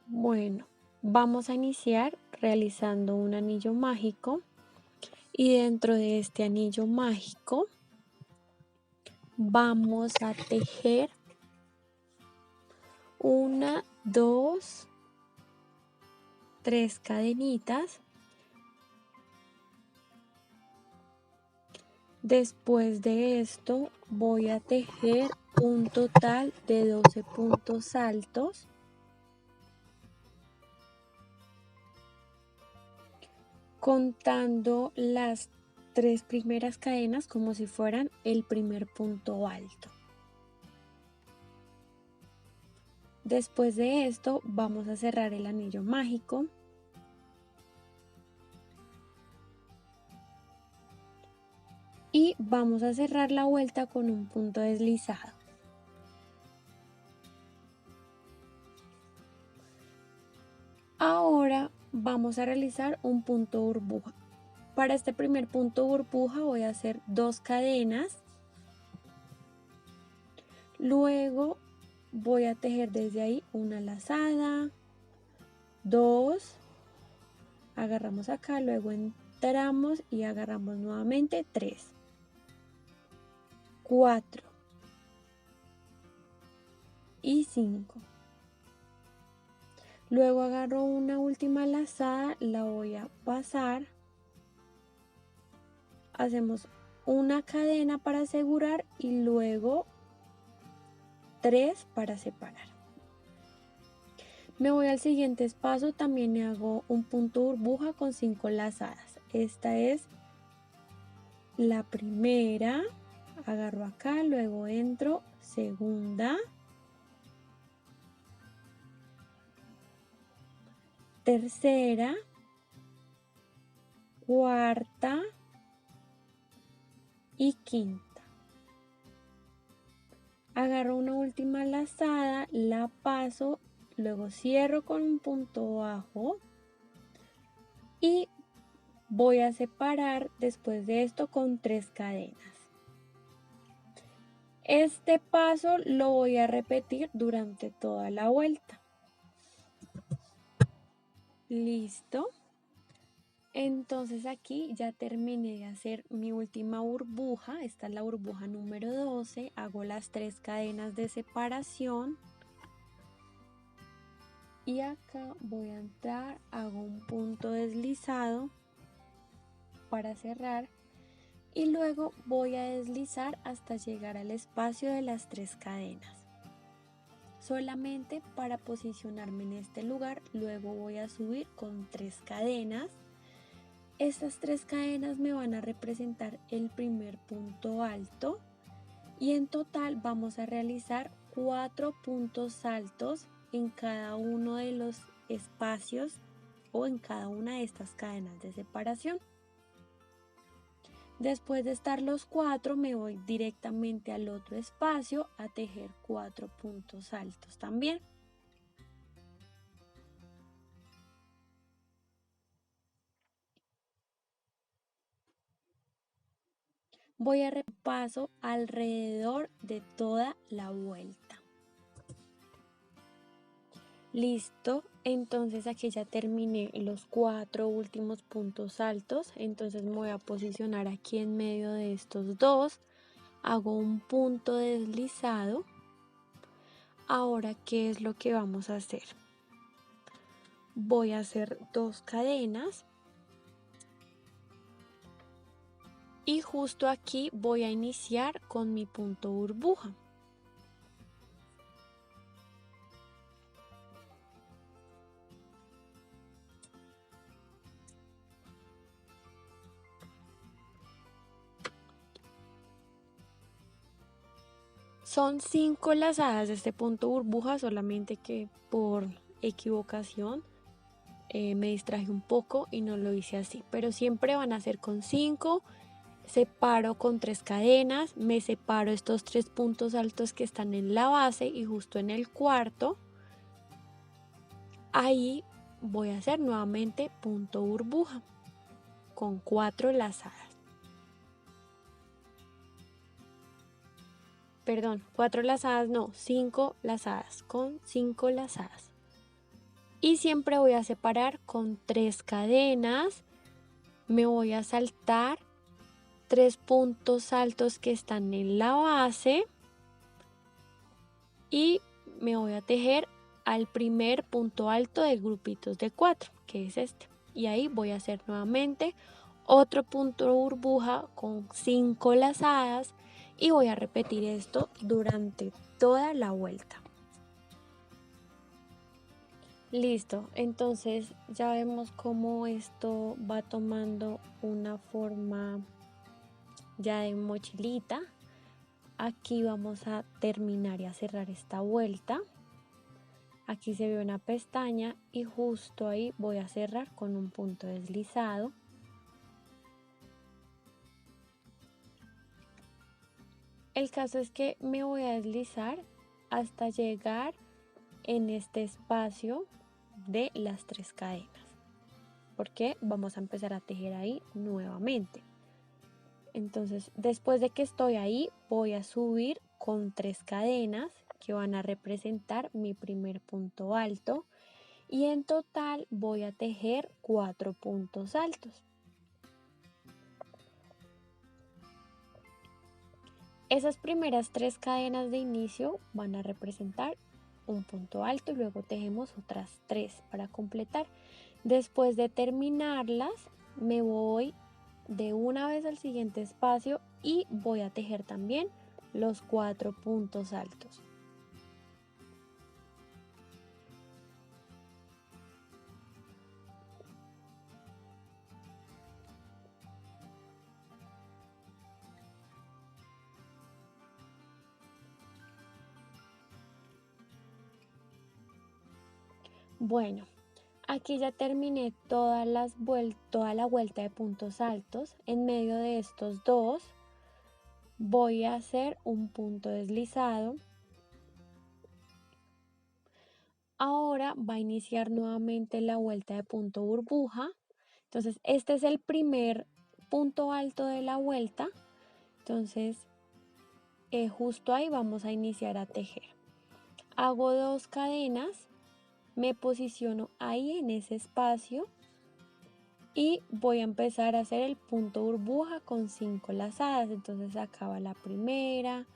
Bueno, vamos a iniciar realizando un anillo mágico y dentro de este anillo mágico vamos a tejer 1, 2, 3 cadenitas. Después de esto voy a tejer un total de 12 puntos altos, contando las 3 primeras cadenas como si fueran el primer punto alto. Después de esto vamos a cerrar el anillo mágico y vamos a cerrar la vuelta con un punto deslizado. Ahora vamos a realizar un punto burbuja. Para este primer punto burbuja voy a hacer 2 cadenas, luego voy a tejer desde ahí una lazada, 2, agarramos acá, luego entramos y agarramos nuevamente 3, 4 y 5. Luego agarro una última lazada, la voy a pasar, hacemos una cadena para asegurar y luego 3 para separar. Me voy al siguiente espacio, también hago un punto burbuja con 5 lazadas. Esta es la primera, agarro acá, luego entro, segunda, tercera, cuarta y quinta. Agarro una última lazada, la paso, luego cierro con un punto bajo y voy a separar después de esto con 3 cadenas. Este paso lo voy a repetir durante toda la vuelta. Listo. Entonces aquí ya terminé de hacer mi última burbuja. Esta es la burbuja número 12. Hago las 3 cadenas de separación. Y acá voy a entrar, hago un punto deslizado para cerrar. Y luego voy a deslizar hasta llegar al espacio de las 3 cadenas. Solamente para posicionarme en este lugar, luego voy a subir con 3 cadenas. Estas 3 cadenas me van a representar el primer punto alto y en total vamos a realizar 4 puntos altos en cada uno de los espacios o en cada una de estas cadenas de separación. Después de estar los 4 me voy directamente al otro espacio a tejer 4 puntos altos también. Voy a repaso alrededor de toda la vuelta. Listo, entonces aquí ya terminé los 4 últimos puntos altos, entonces me voy a posicionar aquí en medio de estos dos, hago un punto deslizado. Ahora, ¿qué es lo que vamos a hacer? Voy a hacer 2 cadenas y justo aquí voy a iniciar con mi punto burbuja. Son 5 lazadas de este punto burbuja, solamente que por equivocación me distraje un poco y no lo hice así, pero siempre van a ser con 5. Separo con 3 cadenas, me separo estos 3 puntos altos que están en la base y justo en el cuarto, ahí voy a hacer nuevamente punto burbuja con 4 lazadas. perdón, 4 lazadas, no, 5 lazadas, con 5 lazadas. Y siempre voy a separar con 3 cadenas. Me voy a saltar 3 puntos altos que están en la base y me voy a tejer al primer punto alto de grupitos de 4, que es este. Y ahí voy a hacer nuevamente otro punto burbuja con 5 lazadas y voy a repetir esto durante toda la vuelta. Listo, entonces ya vemos cómo esto va tomando una forma ya de mochilita. Aquí vamos a terminar y a cerrar esta vuelta. Aquí se ve una pestaña y justo ahí voy a cerrar con un punto deslizado. El caso es que me voy a deslizar hasta llegar en este espacio de las 3 cadenas, porque vamos a empezar a tejer ahí nuevamente. Entonces, después de que estoy ahí, voy a subir con 3 cadenas que van a representar mi primer punto alto y en total voy a tejer 4 puntos altos. Esas primeras 3 cadenas de inicio van a representar un punto alto y luego tejemos otras 3 para completar. Después de terminarlas, me voy de una vez al siguiente espacio y voy a tejer también los 4 puntos altos. Bueno, aquí ya terminé toda la vuelta de puntos altos. En medio de estos dos voy a hacer un punto deslizado. Ahora va a iniciar nuevamente la vuelta de punto burbuja. Entonces este es el primer punto alto de la vuelta. Entonces justo ahí vamos a iniciar a tejer. Hago 2 cadenas. Me posiciono ahí en ese espacio y voy a empezar a hacer el punto burbuja con 5 lazadas. Entonces acaba la primera,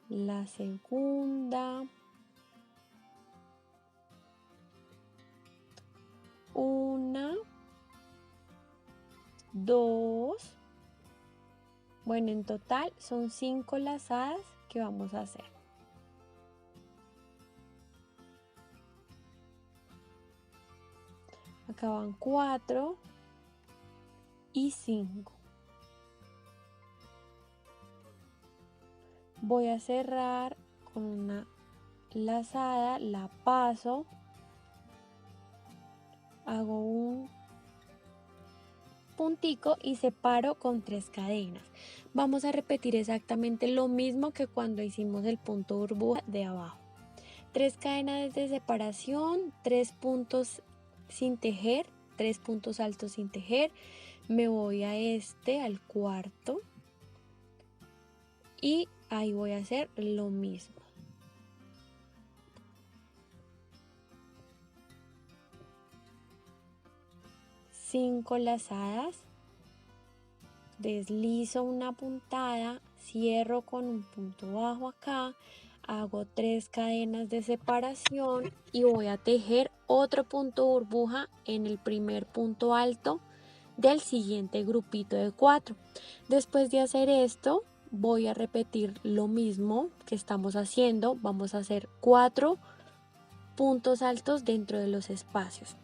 la segunda, una, 2, bueno, en total son 5 lazadas que vamos a hacer. Acaban 4 y 5. Voy a cerrar con una lazada, la paso, hago un puntico y separo con 3 cadenas. Vamos a repetir exactamente lo mismo que cuando hicimos el punto burbuja de abajo. 3 cadenas de separación, 3 puntos sin tejer, 3 puntos altos sin tejer. Me voy a al cuarto y ahí voy a hacer lo mismo. Cinco lazadas, deslizo una puntada, cierro con un punto bajo acá, hago 3 cadenas de separación y voy a tejer otro punto burbuja en el primer punto alto del siguiente grupito de 4. Después de hacer esto, voy a repetir lo mismo que estamos haciendo. Vamos a hacer 4 puntos altos dentro de los espacios.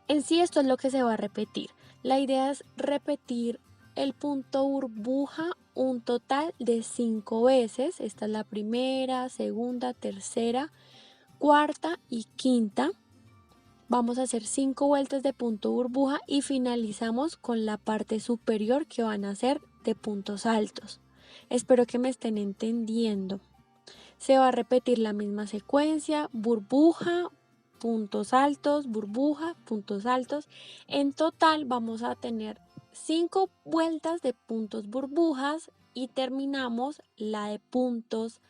En sí esto es lo que se va a repetir. La idea es repetir el punto burbuja un total de 5 veces. Esta es la primera, segunda, tercera, cuarta y quinta. Vamos a hacer 5 vueltas de punto burbuja y finalizamos con la parte superior que van a ser de puntos altos. Espero que me estén entendiendo. Se va a repetir la misma secuencia, burbuja, puntos altos, burbuja, puntos altos. En total vamos a tener 5 vueltas de puntos burbujas y terminamos la de puntos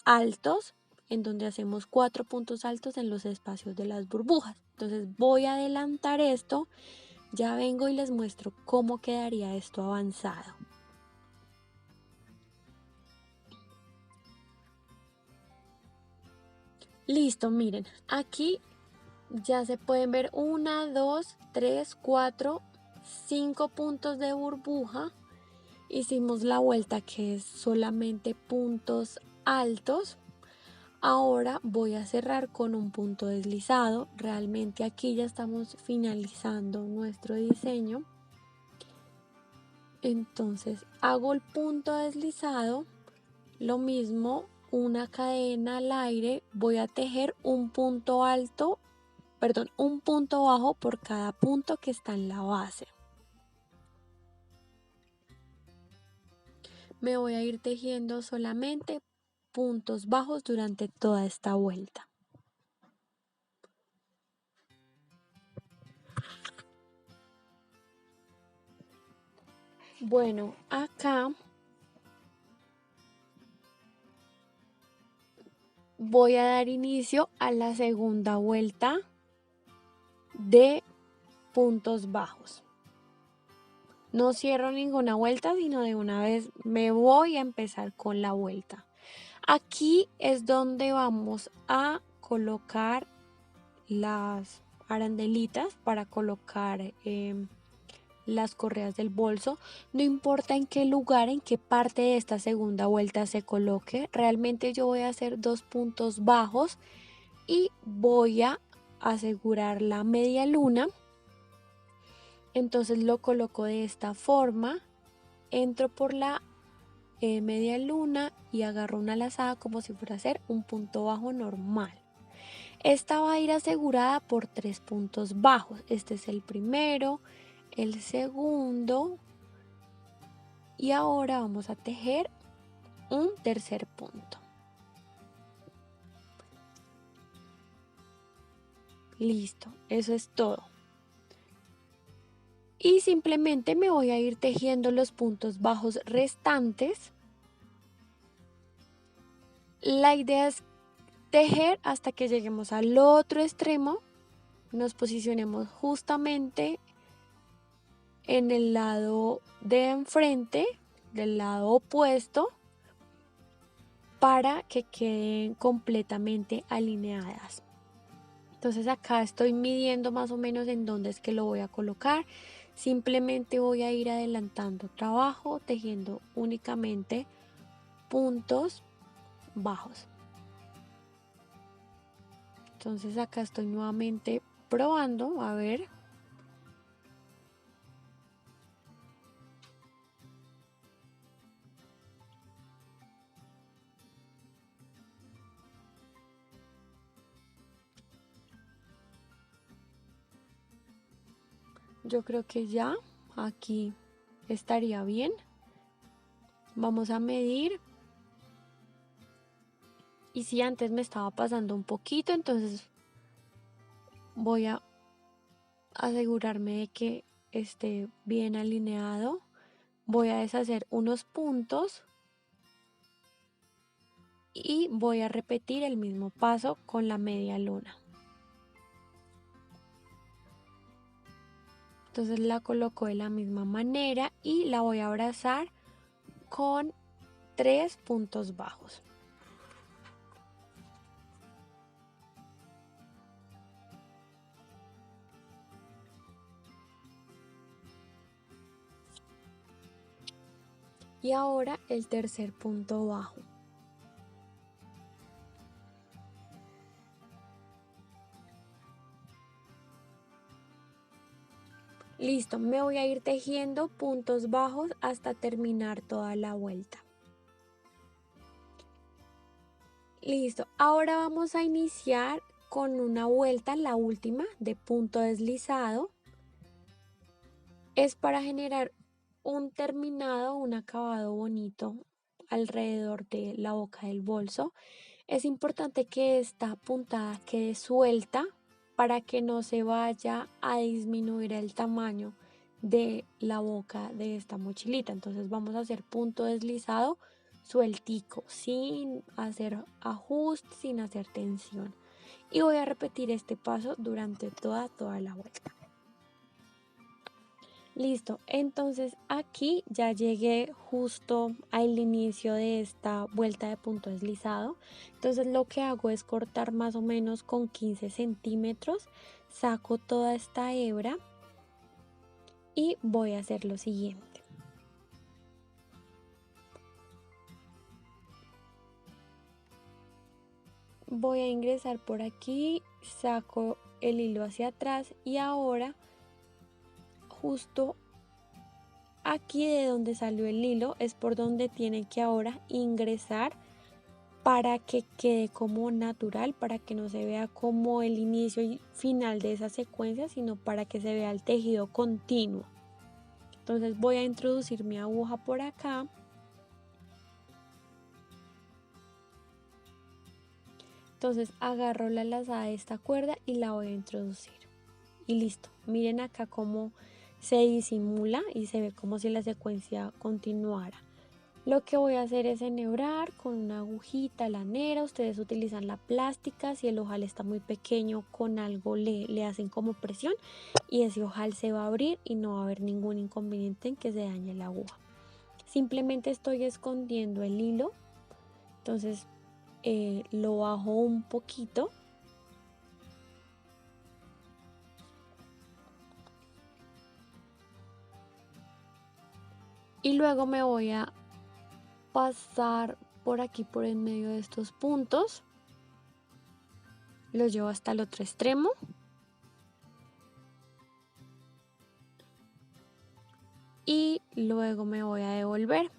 altos, en donde hacemos 4 puntos altos en los espacios de las burbujas. Entonces voy a adelantar esto, ya vengo y les muestro cómo quedaría esto avanzado. Listo, miren, aquí ya se pueden ver 1, 2, 3, 4, 5 puntos de burbuja. Hicimos la vuelta que es solamente puntos altos. Ahora voy a cerrar con un punto deslizado. Realmente aquí ya estamos finalizando nuestro diseño. Entonces hago el punto deslizado, lo mismo, una cadena al aire, voy a tejer un punto alto, perdón, un punto bajo por cada punto que está en la base. Me voy a ir tejiendo solamente puntos bajos durante toda esta vuelta. Bueno, acá voy a dar inicio a la segunda vuelta de puntos bajos. No cierro ninguna vuelta, sino de una vez me voy a empezar con la vuelta. Aquí es donde vamos a colocar las arandelitas para colocar las correas del bolso. No importa en qué lugar, en qué parte de esta segunda vuelta se coloque. Realmente yo voy a hacer 2 puntos bajos y voy a asegurar la media luna. Entonces lo coloco de esta forma, entro por la media luna y agarro una lazada como si fuera a hacer un punto bajo normal. Esta va a ir asegurada por 3 puntos bajos. Este es el primero, el segundo y ahora vamos a tejer un tercer punto. Listo, eso es todo. Y simplemente me voy a ir tejiendo los puntos bajos restantes. La idea es tejer hasta que lleguemos al otro extremo, nos posicionemos justamente en el lado de enfrente, del lado opuesto, para que queden completamente alineadas. Entonces acá estoy midiendo más o menos en dónde es que lo voy a colocar. Simplemente voy a ir adelantando trabajo, tejiendo únicamente puntos bajos. Entonces acá estoy nuevamente probando, a ver. Yo creo que ya aquí estaría bien. Vamos a medir. Y si antes me estaba pasando un poquito, entonces voy a asegurarme de que esté bien alineado. Voy a deshacer unos puntos y voy a repetir el mismo paso con la media luna. Entonces la coloco de la misma manera y la voy a abrazar con 3 puntos bajos. Y ahora el tercer punto bajo. Listo, me voy a ir tejiendo puntos bajos hasta terminar toda la vuelta. Listo, ahora vamos a iniciar con una vuelta, la última de punto deslizado. Es para generar un terminado, un acabado bonito alrededor de la boca del bolso. Es importante que esta puntada quede suelta para que no se vaya a disminuir el tamaño de la boca de esta mochilita. Entonces vamos a hacer punto deslizado sueltico, sin hacer ajuste, sin hacer tensión. Y voy a repetir este paso durante toda la vuelta. Listo, entonces aquí ya llegué justo al inicio de esta vuelta de punto deslizado. Entonces lo que hago es cortar más o menos con 15 centímetros, saco toda esta hebra y voy a hacer lo siguiente. Voy a ingresar por aquí, saco el hilo hacia atrás y ahora justo aquí de donde salió el hilo es por donde tiene que ahora ingresar para que quede como natural, para que no se vea como el inicio y final de esa secuencia, sino para que se vea el tejido continuo. Entonces voy a introducir mi aguja por acá. Entonces agarro la lazada de esta cuerda y la voy a introducir. Y listo, miren acá cómo se disimula y se ve como si la secuencia continuara. Lo que voy a hacer es enhebrar con una agujita lanera. Ustedes utilizan la plástica, si el ojal está muy pequeño con algo le hacen como presión y ese ojal se va a abrir y no va a haber ningún inconveniente en que se dañe la aguja. Simplemente estoy escondiendo el hilo, entonces lo bajo un poquito. Y luego me voy a pasar por aquí por en medio de estos puntos, los llevo hasta el otro extremo y luego me voy a devolver.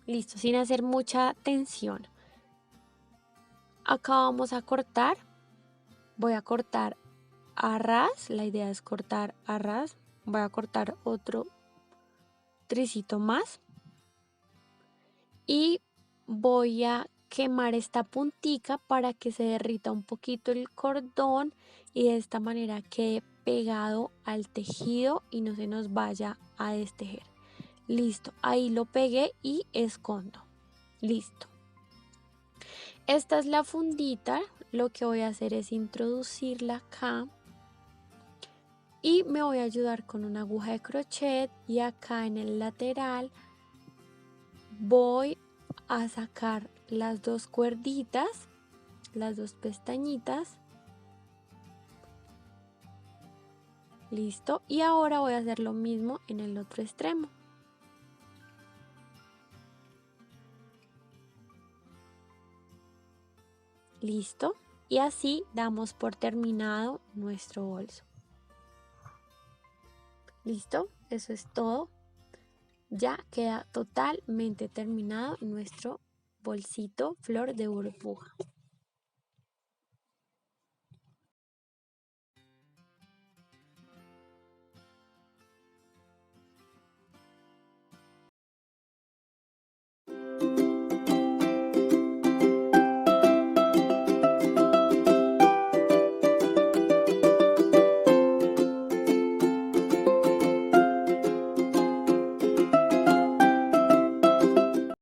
Listo, sin hacer mucha tensión. Acá vamos a cortar, voy a cortar a ras, la idea es cortar a ras, voy a cortar otro tricito más y voy a quemar esta puntica para que se derrita un poquito el cordón y de esta manera quede pegado al tejido y no se nos vaya a destejer. Listo, ahí lo pegué y escondo. Listo. Esta es la fundita, lo que voy a hacer es introducirla acá y me voy a ayudar con una aguja de crochet y acá en el lateral voy a sacar las dos cuerditas, las dos pestañitas. Listo, y ahora voy a hacer lo mismo en el otro extremo. Listo, y así damos por terminado nuestro bolso. Listo, eso es todo. Ya queda totalmente terminado nuestro bolsito flor de burbuja.